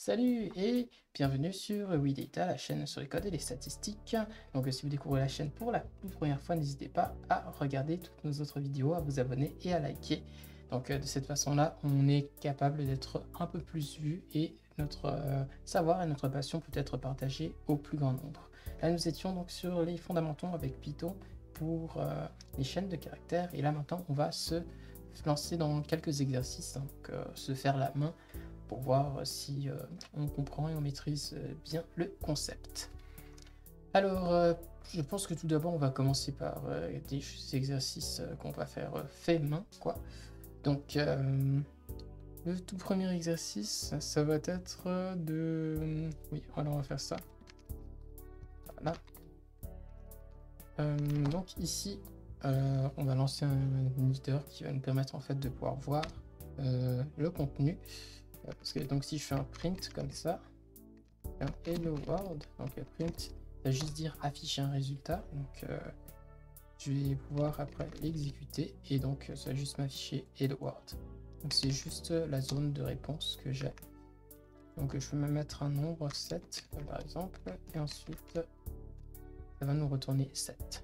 Salut et bienvenue sur WeData, la chaîne sur les codes et les statistiques. Donc si vous découvrez la chaîne pour la toute première fois, n'hésitez pas à regarder toutes nos autres vidéos, à vous abonner et à liker. Donc de cette façon-là, on est capable d'être un peu plus vu et notre savoir et notre passion peut être partagé au plus grand nombre. Là, nous étions donc sur les fondamentaux avec Python pour les chaînes de caractères. Et là maintenant, on va se lancer dans quelques exercices, donc se faire la main pour voir si on comprend et on maîtrise bien le concept. Alors, je pense que tout d'abord, on va commencer par des exercices qu'on va faire fait main, quoi. Donc, le tout premier exercice, ça va être de... Oui, alors on va faire ça. Voilà. Donc ici, on va lancer un éditeur qui va nous permettre en fait de pouvoir voir le contenu. Parce que donc si je fais un print comme ça, un hello world, donc le print va juste dire afficher un résultat, donc je vais pouvoir après l'exécuter et donc ça va juste m'afficher hello world. Donc c'est juste la zone de réponse que j'ai. Donc je peux me mettre un nombre 7 par exemple et ensuite ça va nous retourner 7.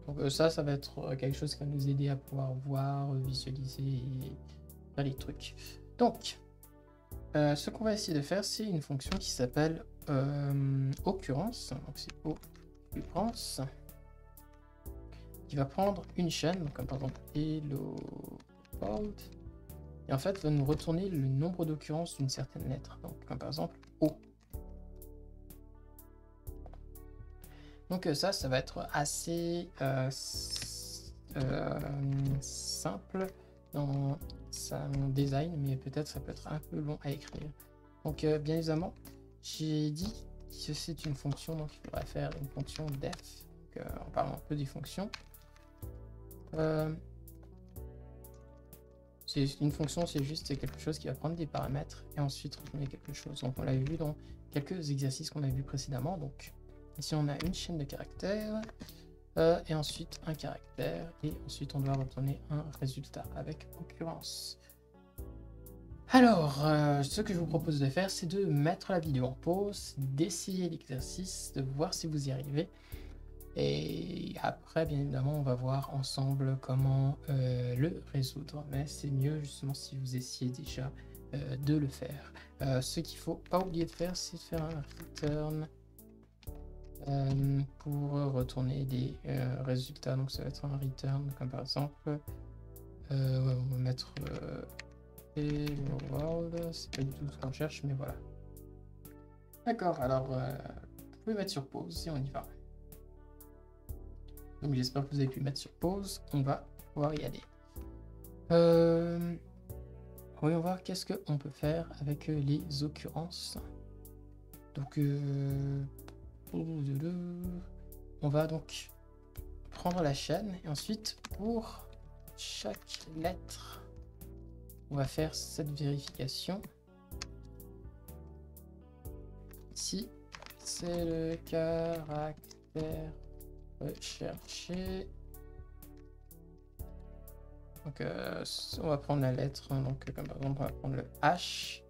Donc ça va être quelque chose qui va nous aider à pouvoir voir, visualiser et faire les trucs. Donc ce qu'on va essayer de faire, c'est une fonction qui s'appelle occurrence. Donc c'est occurrence qui va prendre une chaîne, donc comme par exemple hello world, et en fait va nous retourner le nombre d'occurrences d'une certaine lettre, donc comme par exemple O. Donc ça va être assez simple dans mon design, mais peut-être ça peut être un peu long à écrire. Donc bien évidemment, j'ai dit que c'est une fonction, donc il faudrait faire une fonction def, en parlant un peu des fonctions. C'est une fonction, c'est juste quelque chose qui va prendre des paramètres et ensuite retourner quelque chose. Donc on l'a vu dans quelques exercices qu'on a vu précédemment. Donc ici on a une chaîne de caractères et ensuite un caractère et ensuite on doit retourner un résultat avec occurrence. Alors, ce que je vous propose de faire, c'est de mettre la vidéo en pause, d'essayer l'exercice, de voir si vous y arrivez. Et après, bien évidemment, on va voir ensemble comment le résoudre. Mais c'est mieux justement si vous essayez déjà de le faire. Ce qu'il ne faut pas oublier de faire, c'est de faire un return pour retourner des résultats. Donc ça va être un return, comme par exemple, on va mettre... hello world, c'est pas du tout ce qu'on cherche, mais voilà. D'accord, alors vous pouvez mettre sur pause et on y va. Donc j'espère que vous avez pu mettre sur pause, on va pouvoir y aller. Voyons voir qu'est-ce qu'on peut faire avec les occurrences. Donc on va donc prendre la chaîne et ensuite pour chaque lettre, on va faire cette vérification. Ici, c'est le caractère recherché. Donc, on va prendre la lettre. Donc, comme par exemple, on va prendre le H.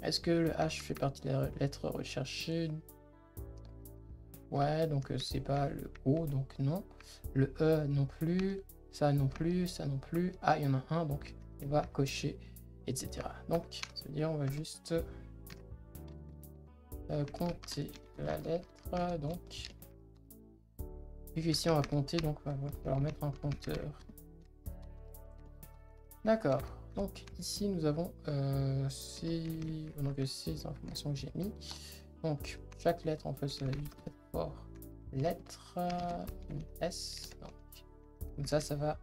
Est-ce que le H fait partie de la lettre recherchée? Ouais, donc c'est pas le O, donc non. Le E non plus. Ça non plus, ça non plus. Ah, il y en a un, donc on va cocher, etc. Donc, c'est-à-dire on va juste compter la lettre. Donc, vu qu'ici on va compter, donc il va falloir mettre un compteur. D'accord. Donc ici nous avons ces informations que j'ai mis. Donc chaque lettre en fait ça va être fort lettre une S. Donc, comme ça va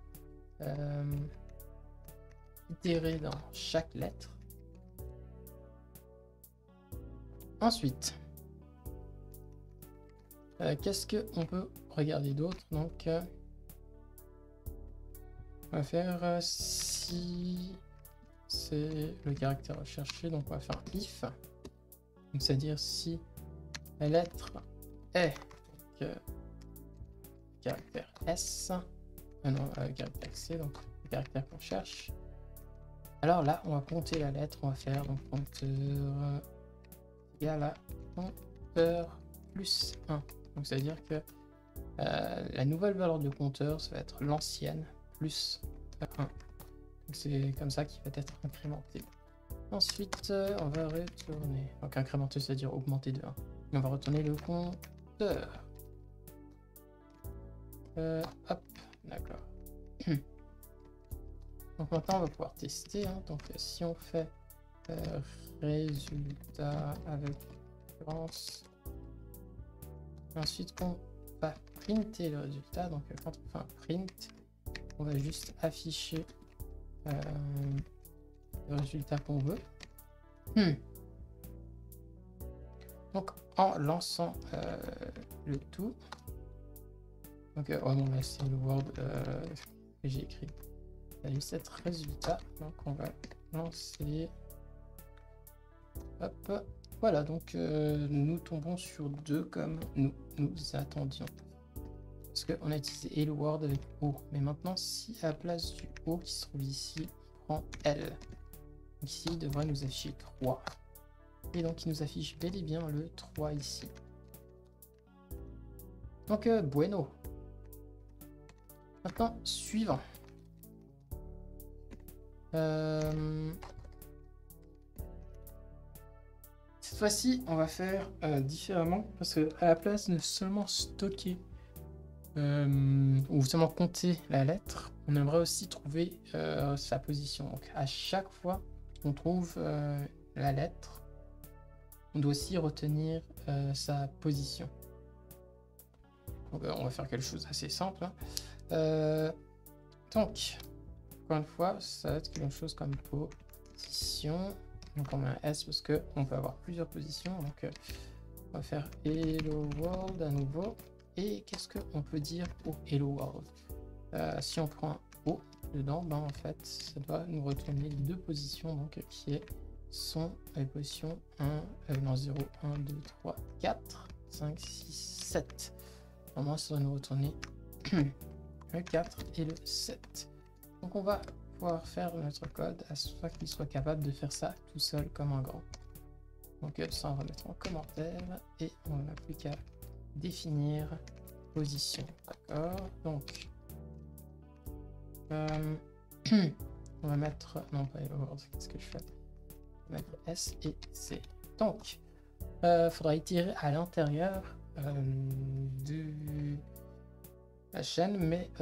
itérer dans chaque lettre. Ensuite, qu'est-ce qu'on peut regarder d'autre? Donc, on va faire si c'est le caractère recherché, donc on va faire if. C'est-à-dire si la lettre est caractère S, non, caractère C, donc le caractère qu'on cherche, Alors là, on va compter la lettre, on va faire donc compteur égal à compteur plus 1. Donc ça veut dire que la nouvelle valeur de compteur, ça va être l'ancienne plus 1. C'est comme ça qu'il va être incrémenté. Ensuite, on va retourner. Donc incrémenter, c'est-à-dire augmenter de 1. Et on va retourner le compteur. Hop, d'accord. Donc maintenant, on va pouvoir tester. Hein. Donc si on fait résultat avec référence, ensuite qu'on va printer le résultat. Donc quand on fait un print, on va juste afficher le résultat qu'on veut. Donc en lançant le tout, donc bon là c'est le Word que j'ai écrit. Il y a juste cet résultat, donc on va lancer. Hop, voilà, donc nous tombons sur 2 comme nous attendions. Parce qu'on a utilisé Hello World avec O. Mais maintenant, si à la place du O qui se trouve ici, on prend L. Donc ici, il devrait nous afficher 3. Et donc, il nous affiche bel et bien le 3 ici. Donc, bueno. Maintenant, suivant. Cette fois-ci, on va faire différemment. Parce que à la place de seulement stocker ou seulement compter la lettre, on aimerait aussi trouver sa position. Donc à chaque fois qu'on trouve la lettre, on doit aussi retenir sa position. Donc on va faire quelque chose d'assez simple. Hein. Donc, encore une fois, ça va être quelque chose comme position. Donc on met un S parce qu'on peut avoir plusieurs positions. Donc on va faire Hello World à nouveau. Et qu'est-ce qu'on peut dire au Hello World? Si on prend un O dedans, ben en fait, ça doit nous retourner 2 positions, donc qui sont les positions 0, 1, 2, 3, 4, 5, 6, 7. Normalement, ça doit nous retourner le 4 et le 7. Donc on va pouvoir faire notre code à ce qu'il soit capable de faire ça tout seul comme un grand. Donc ça, on va mettre en commentaire et on n'a plus qu'à définir position. D'accord, donc on va mettre non pas qu'est-ce que je fais, on va mettre S et C. Donc faudra itérer à l'intérieur de la chaîne, mais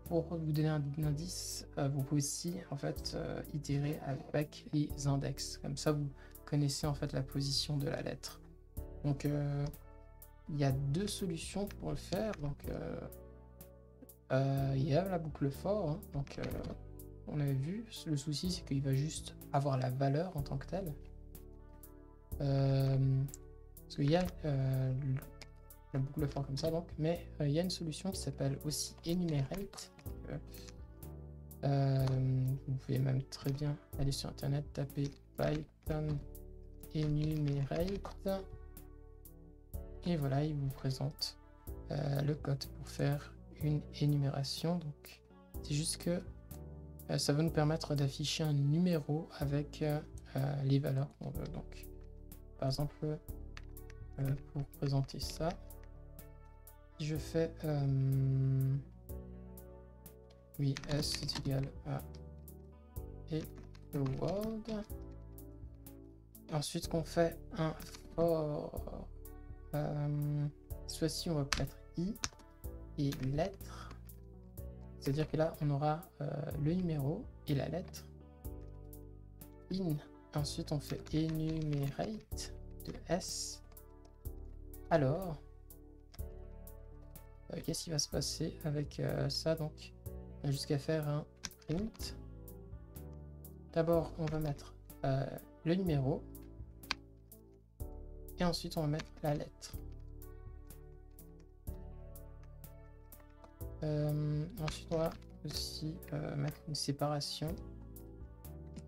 pour vous donner un indice, vous pouvez aussi en fait itérer avec les index, comme ça vous connaissez en fait la position de la lettre. Donc il y a 2 solutions pour le faire. Donc il y a la boucle for, hein. Donc on avait vu, le souci c'est qu'il va juste avoir la valeur en tant que telle, parce qu'il y a la boucle for comme ça, donc, mais il y a une solution qui s'appelle aussi enumerate. Vous pouvez même très bien aller sur internet, taper Python enumerate et voilà, il vous présente le code pour faire une énumération. Donc c'est juste que ça va nous permettre d'afficher un numéro avec les valeurs qu'on veut. Donc par exemple pour présenter ça, si je fais oui, S est égal à Hello World, ensuite qu'on fait un for, cette fois-ci on va mettre I et lettre, c'est à dire que là on aura le numéro et la lettre in, ensuite on fait enumerate de S. Alors qu'est-ce qui va se passer avec ça? Donc on a jusqu'à faire un print. D'abord on va mettre le numéro et ensuite on va mettre la lettre. Ensuite on va aussi mettre une séparation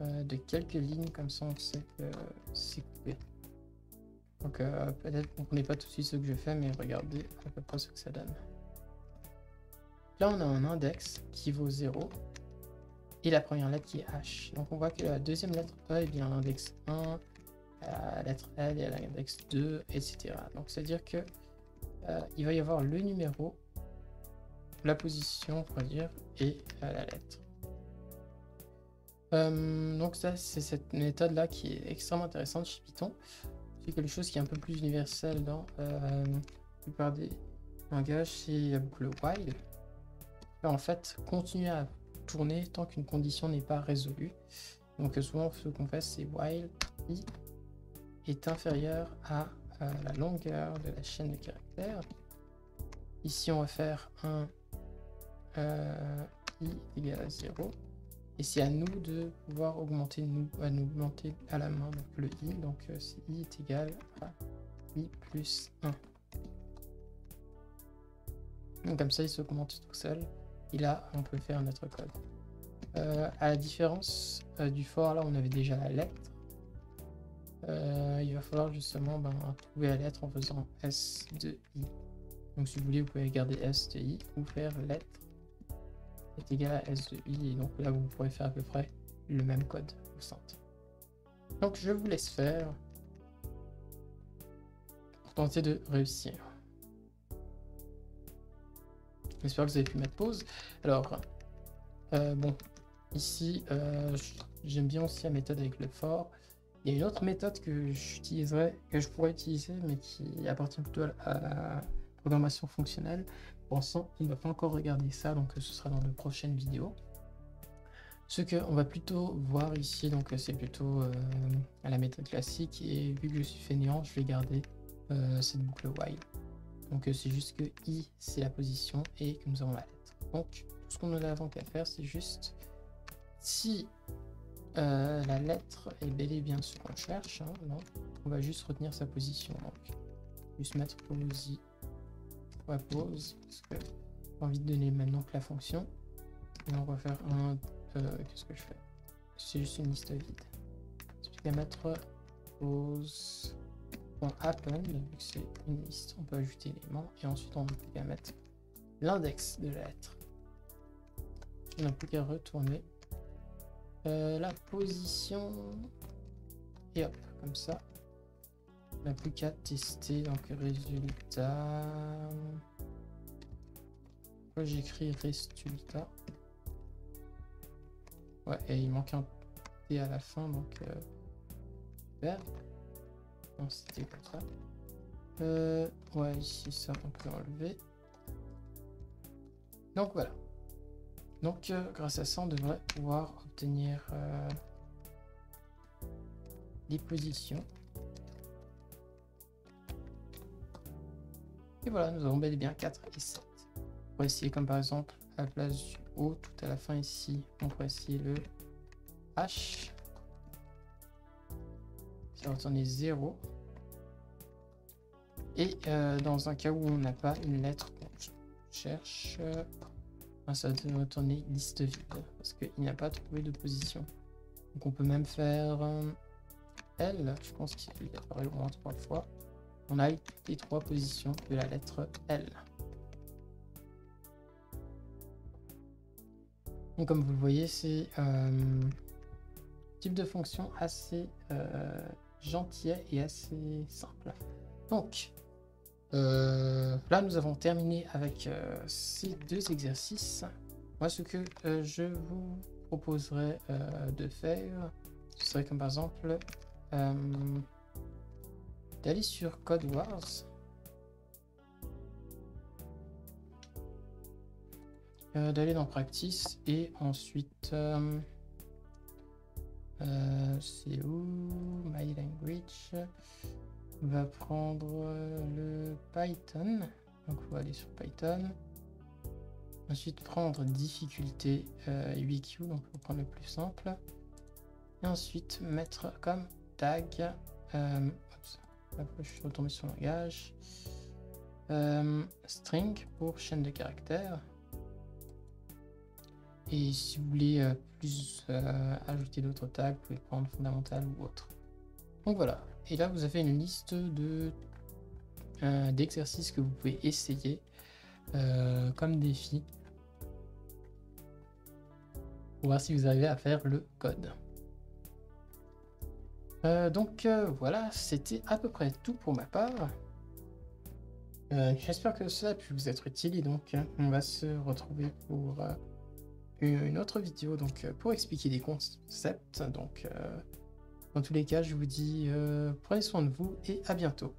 de quelques lignes, comme ça on sait que c'est coupé. Donc peut-être vous ne comprenez pas tout de suite ce que je fais, mais regardez à peu près ce que ça donne. Là on a un index qui vaut 0 et la première lettre qui est H. Donc on voit que la deuxième lettre E est bien l'index 1, la lettre L est à l'index 2, etc. Donc c'est-à-dire que il va y avoir le numéro, la position, on pourrait dire, et la lettre. Donc ça, c'est cette méthode-là qui est extrêmement intéressante chez Python. C'est quelque chose qui est un peu plus universel dans la plupart des langages, c'est la boucle while. En fait, continuer à tourner tant qu'une condition n'est pas résolue. Donc souvent, ce qu'on fait, c'est while i est inférieur à la longueur de la chaîne de caractères. Ici, on va faire un i égale à 0. Et c'est à nous de pouvoir augmenter, augmenter à la main donc le i. Donc si i est égal à i plus 1. Donc comme ça, il s'augmente tout seul. Et là, on peut faire notre code. À la différence du for, là, on avait déjà la lettre. Il va falloir justement trouver la lettre en faisant S de I. Donc si vous voulez, vous pouvez garder S de I ou faire lettre est égal à S de I. Et donc là, vous pourrez faire à peu près le même code au centre. Donc je vous laisse faire pour tenter de réussir. J'espère que vous avez pu mettre pause. Alors, bon, ici, j'aime bien aussi la méthode avec le for. Il y a une autre méthode que j'utiliserais, que je pourrais utiliser, mais qui appartient plutôt à la programmation fonctionnelle. Pour l'instant, on ne va pas encore regarder ça, donc ce sera dans de prochaines vidéos. Ce qu'on va plutôt voir ici, donc c'est plutôt à la méthode classique, et vu que je suis fainéant, je vais garder cette boucle while. Donc c'est juste que i c'est la position et que nous avons la lettre. Donc tout ce qu'on a avant qu'à faire, c'est juste si la lettre est bel et bien ce qu'on cherche, hein, non, on va juste retenir sa position. Donc juste mettre pause i, pause, parce que j'ai envie de donner maintenant que la fonction. Et on va faire un qu'est-ce que je fais? C'est juste une liste vide. Je vais mettre pause. Happen, vu que c'est une liste, on peut ajouter l'élément et ensuite on peut mettre l'index de la lettre. On n'a plus qu'à retourner la position et hop, comme ça. On n'a plus qu'à tester. Donc résultat. Pourquoi j'écris résultat? Ouais, et il manque un T à la fin, donc super. Non, c'était comme ça. Ouais, ici, ça, on peut enlever. Donc, voilà. Donc, grâce à ça, on devrait pouvoir obtenir les positions. Et voilà, nous avons bel et bien 4 et 7. On pourrait essayer comme par exemple, à la place du O, tout à la fin ici, on pourrait essayer le H. Ça va retourner 0. Et dans un cas où on n'a pas une lettre qu'on cherche, ça va retourner liste vide parce qu'il n'a pas trouvé de position. Donc on peut même faire L, je pense qu'il apparaît au moins 3 fois. On a les 3 positions de la lettre L. Donc comme vous le voyez, c'est type de fonction assez gentil et assez simple. Donc là, nous avons terminé avec ces 2 exercices. Moi, ce que je vous proposerais de faire, ce serait comme par exemple d'aller sur Code Wars, d'aller dans Practice et ensuite c'est où My Language. On va prendre le Python, donc on va aller sur Python. Ensuite prendre difficulté 8Q, donc on va prendre le plus simple. Et ensuite mettre comme tag, après je suis retombé sur le langage, string pour chaîne de caractères. Et si vous voulez plus ajouter d'autres tags, vous pouvez prendre fondamental ou autre. Donc voilà. Et là, vous avez une liste d'exercices que vous pouvez essayer comme défi pour voir si vous arrivez à faire le code. Voilà, c'était à peu près tout pour ma part. J'espère que cela a pu vous être utile et donc on va se retrouver pour une autre vidéo pour expliquer des concepts. Dans tous les cas, je vous dis prenez soin de vous et à bientôt.